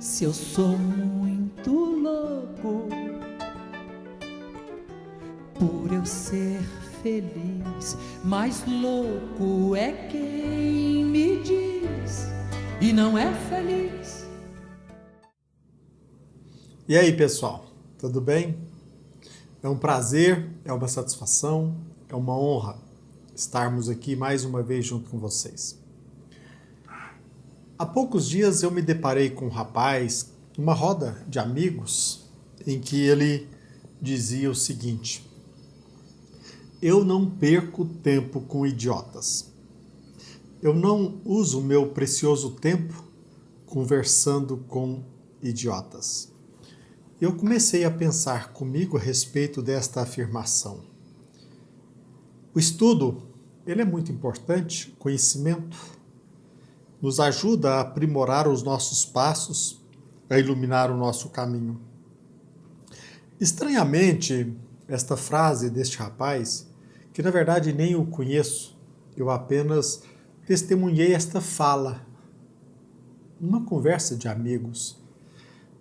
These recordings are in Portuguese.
Se eu sou muito louco por eu ser feliz, mais louco é quem me diz e não é feliz. E aí, pessoal, tudo bem? É um prazer, é uma satisfação, é uma honra estarmos aqui mais uma vez junto com vocês. Há poucos dias eu me deparei com um rapaz, numa roda de amigos, em que ele dizia o seguinte: eu não perco tempo com idiotas. Eu não uso meu precioso tempo conversando com idiotas. Eu comecei a pensar comigo a respeito desta afirmação. O estudo, ele é muito importante, o conhecimento nos ajuda a aprimorar os nossos passos, a iluminar o nosso caminho. Estranhamente, esta frase deste rapaz, que na verdade nem o conheço, eu apenas testemunhei esta fala, numa conversa de amigos.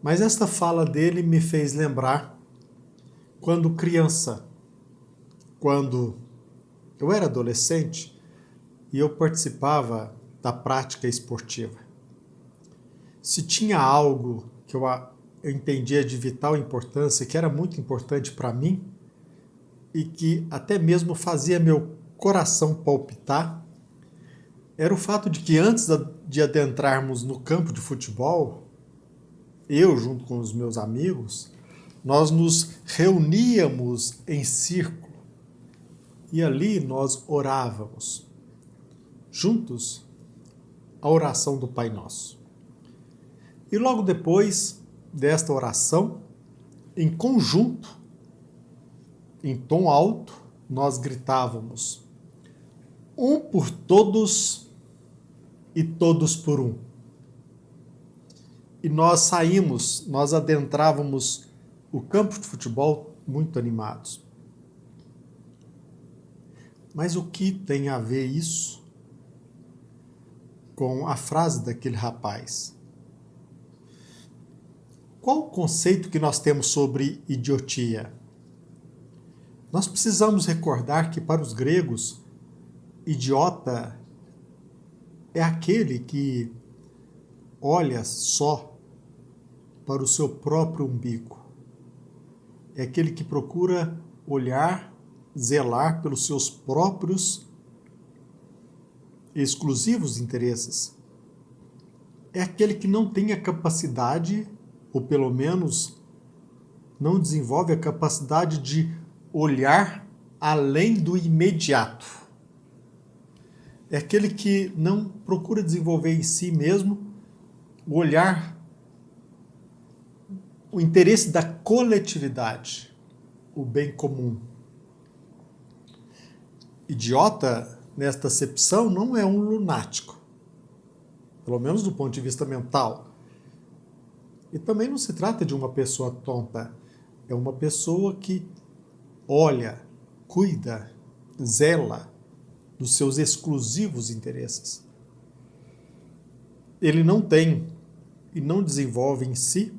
Mas esta fala dele me fez lembrar quando criança, quando eu era adolescente e eu participava da prática esportiva. Se tinha algo que eu entendia de vital importância, que era muito importante para mim e que até mesmo fazia meu coração palpitar, era o fato de que antes de adentrarmos no campo de futebol, eu junto com os meus amigos, nós nos reuníamos em círculo e ali nós orávamos juntos a oração do Pai Nosso. E logo depois desta oração, em conjunto, em tom alto, nós gritávamos: um por todos e todos por um. E nós saímos, nós adentrávamos o campo de futebol muito animados. Mas o que tem a ver isso com a frase daquele rapaz? Qual o conceito que nós temos sobre idiotia? Nós precisamos recordar que para os gregos, idiota é aquele que olha só para o seu próprio umbigo. É aquele que procura olhar, zelar pelos seus próprios exclusivos interesses. É aquele que não tem a capacidade, ou pelo menos não desenvolve a capacidade de olhar além do imediato. É aquele que não procura desenvolver em si mesmo o olhar, o interesse da coletividade, o bem comum. Idiota, nesta acepção, não é um lunático, pelo menos do ponto de vista mental. E também não se trata de uma pessoa tonta, é uma pessoa que olha, cuida, zela dos seus exclusivos interesses. Ele não tem e não desenvolve em si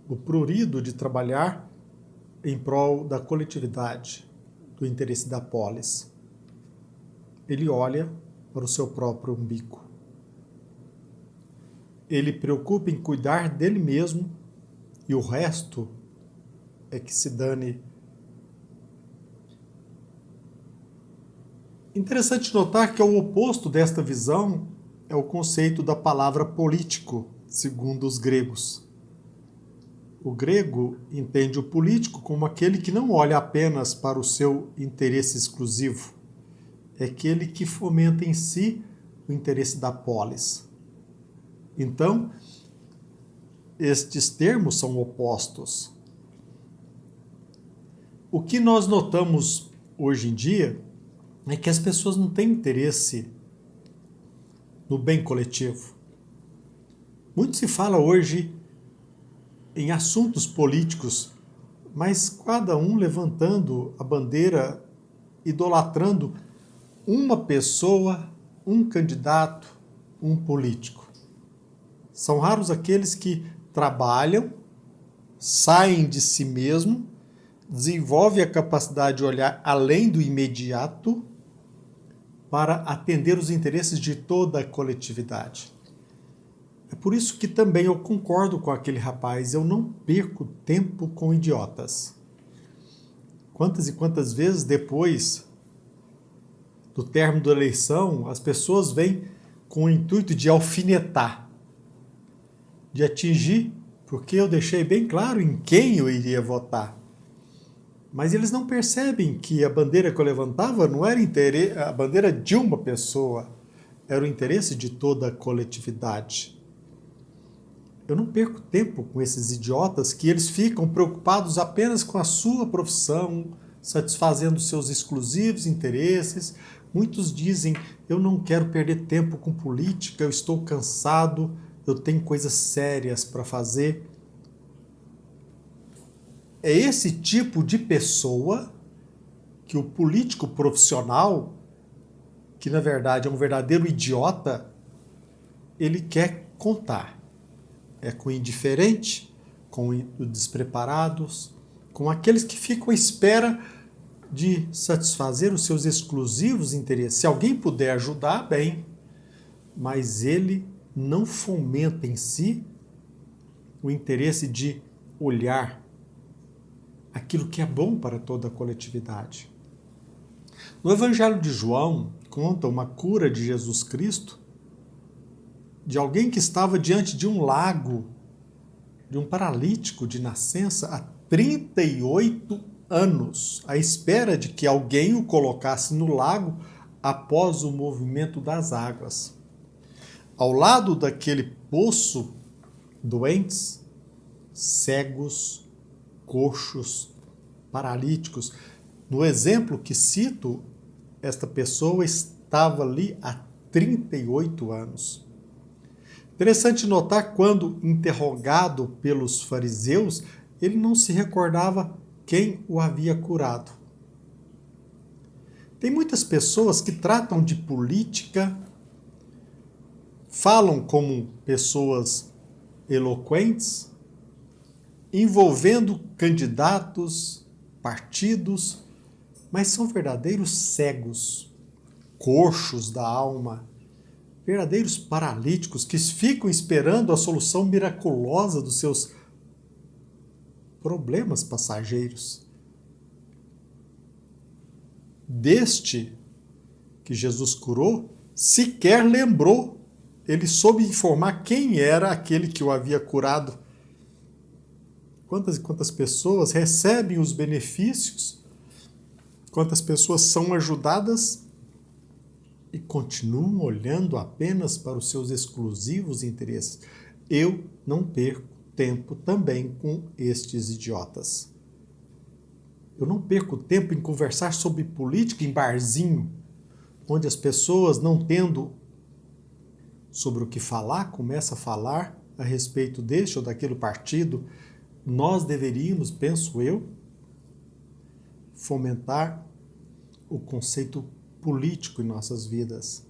o prurido de trabalhar em prol da coletividade, do interesse da polis. Ele olha para o seu próprio umbigo. Ele preocupa em cuidar dele mesmo e o resto é que se dane. Interessante notar que o oposto desta visão é o conceito da palavra político, segundo os gregos. O grego entende o político como aquele que não olha apenas para o seu interesse exclusivo, é aquele que fomenta em si o interesse da polis. Então, estes termos são opostos. O que nós notamos hoje em dia é que as pessoas não têm interesse no bem coletivo. Muito se fala hoje em assuntos políticos, mas cada um levantando a bandeira, idolatrando uma pessoa, um candidato, um político. São raros aqueles que trabalham, saem de si mesmo, desenvolvem a capacidade de olhar além do imediato para atender os interesses de toda a coletividade. É por isso que também eu concordo com aquele rapaz, eu não perco tempo com idiotas. Quantas e quantas vezes depois do término da eleição, as pessoas vêm com o intuito de alfinetar, de atingir, porque eu deixei bem claro em quem eu iria votar. Mas eles não percebem que a bandeira que eu levantava não era a bandeira de uma pessoa, era o interesse de toda a coletividade. Eu não perco tempo com esses idiotas que eles ficam preocupados apenas com a sua profissão, satisfazendo seus exclusivos interesses. Muitos dizem, eu não quero perder tempo com política, eu estou cansado, eu tenho coisas sérias para fazer. É esse tipo de pessoa que o político profissional, que na verdade é um verdadeiro idiota, ele quer contar. É com o indiferente, com os despreparados, com aqueles que ficam à espera de satisfazer os seus exclusivos interesses. Se alguém puder ajudar, bem, mas ele não fomenta em si o interesse de olhar aquilo que é bom para toda a coletividade. No Evangelho de João, conta uma cura de Jesus Cristo, de alguém que estava diante de um lago, de um paralítico de nascença há 38 anos, à espera de que alguém o colocasse no lago após o movimento das águas. Ao lado daquele poço, doentes, cegos, coxos, paralíticos. No exemplo que cito, esta pessoa estava ali há 38 anos. Interessante notar quando interrogado pelos fariseus, ele não se recordava quem o havia curado. Tem muitas pessoas que tratam de política, falam como pessoas eloquentes, envolvendo candidatos, partidos, mas são verdadeiros cegos, coxos da alma, verdadeiros paralíticos que ficam esperando a solução miraculosa dos seus problemas passageiros. Deste que Jesus curou, sequer lembrou. Ele soube informar quem era aquele que o havia curado. Quantas e quantas pessoas recebem os benefícios, quantas pessoas são ajudadas e continuam olhando apenas para os seus exclusivos interesses. Eu não perco tempo também com estes idiotas. Eu não perco tempo em conversar sobre política em barzinho, onde as pessoas, não tendo sobre o que falar, começam a falar a respeito deste ou daquele partido. Nós deveríamos, penso eu, fomentar o conceito político em nossas vidas.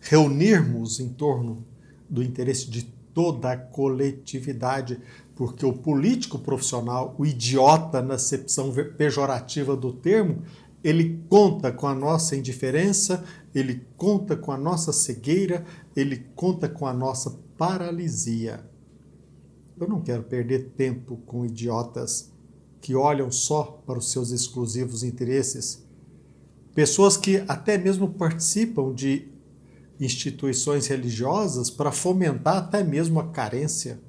Reunirmos em torno do interesse de toda a coletividade, porque o político profissional, o idiota na acepção pejorativa do termo, ele conta com a nossa indiferença, ele conta com a nossa cegueira, ele conta com a nossa paralisia. Eu não quero perder tempo com idiotas que olham só para os seus exclusivos interesses. Pessoas que até mesmo participam de instituições religiosas para fomentar até mesmo a carência.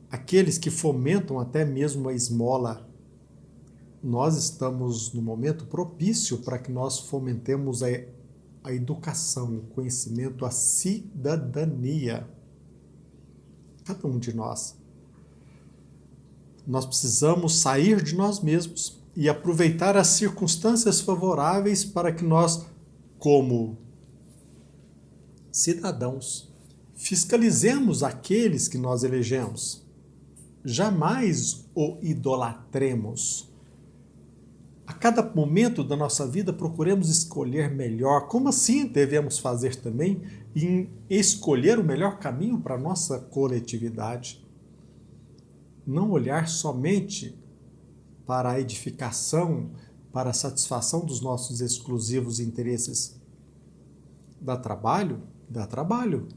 Aqueles que fomentam até mesmo a esmola. Nós estamos no momento propício para que nós fomentemos a educação, o conhecimento, a cidadania. Cada um de nós. Nós precisamos sair de nós mesmos e aproveitar as circunstâncias favoráveis para que nós, como cidadãos, fiscalizemos aqueles que nós elegemos. Jamais o idolatremos. A cada momento da nossa vida procuremos escolher melhor. Como assim devemos fazer também em escolher o melhor caminho para a nossa coletividade? Não olhar somente para a edificação, para a satisfação dos nossos exclusivos interesses. Dá trabalho? Dá trabalho.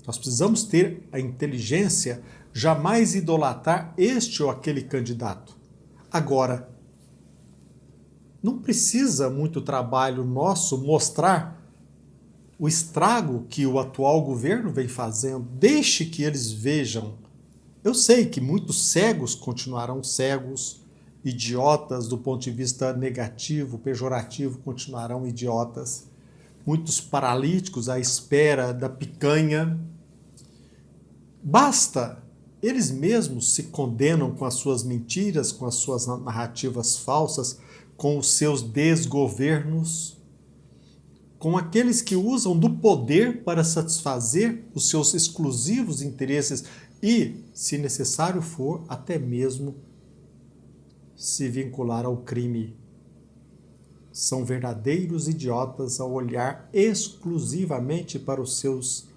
Nós precisamos ter a inteligência, jamais idolatrar este ou aquele candidato. Agora, não precisa muito trabalho nosso mostrar o estrago que o atual governo vem fazendo. Deixe que eles vejam. Eu sei que muitos cegos continuarão cegos, idiotas do ponto de vista negativo, pejorativo, continuarão idiotas. Muitos paralíticos à espera da picanha. Basta! Eles mesmos se condenam com as suas mentiras, com as suas narrativas falsas, com os seus desgovernos, com aqueles que usam do poder para satisfazer os seus exclusivos interesses e, se necessário for, até mesmo se vincular ao crime. São verdadeiros idiotas ao olhar exclusivamente para os seus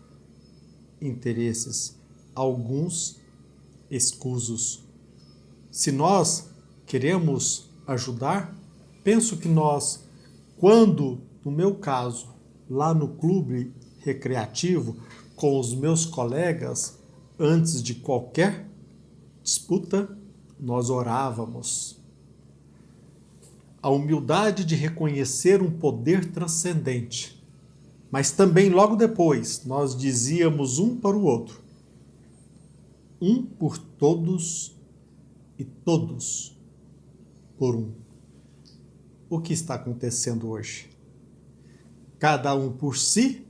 interesses, alguns escusos. Se nós queremos ajudar, penso que nós, quando, no meu caso, lá no clube recreativo, com os meus colegas, antes de qualquer disputa, nós orávamos. A humildade de reconhecer um poder transcendente. Mas também, logo depois, nós dizíamos um para o outro: um por todos e todos por um. O que está acontecendo hoje? Cada um por si,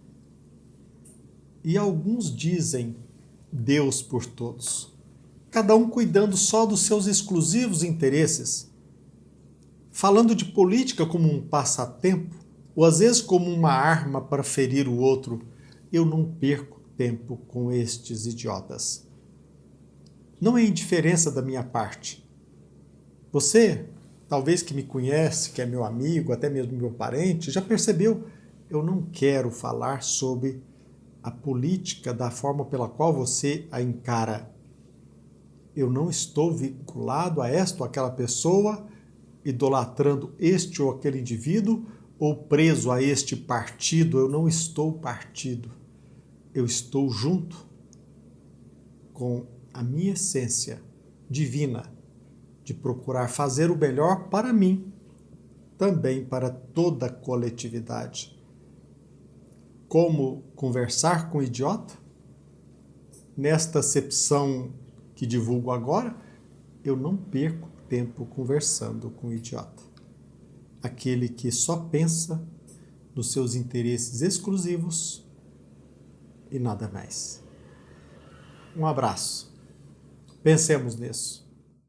e alguns dizem Deus por todos. Cada um cuidando só dos seus exclusivos interesses, falando de política como um passatempo, ou às vezes como uma arma para ferir o outro. Eu não perco tempo com estes idiotas. Não é indiferença da minha parte. Você, talvez que me conhece, que é meu amigo, até mesmo meu parente, já percebeu, eu não quero falar sobre a política da forma pela qual você a encara. Eu não estou vinculado a esta ou aquela pessoa, idolatrando este ou aquele indivíduo, ou preso a este partido. Eu não estou partido. Eu estou junto com a minha essência divina de procurar fazer o melhor para mim, também para toda a coletividade. Como conversar com o idiota? Nesta acepção que divulgo agora, eu não perco tempo conversando com o idiota. Aquele que só pensa nos seus interesses exclusivos e nada mais. Um abraço. Pensemos nisso.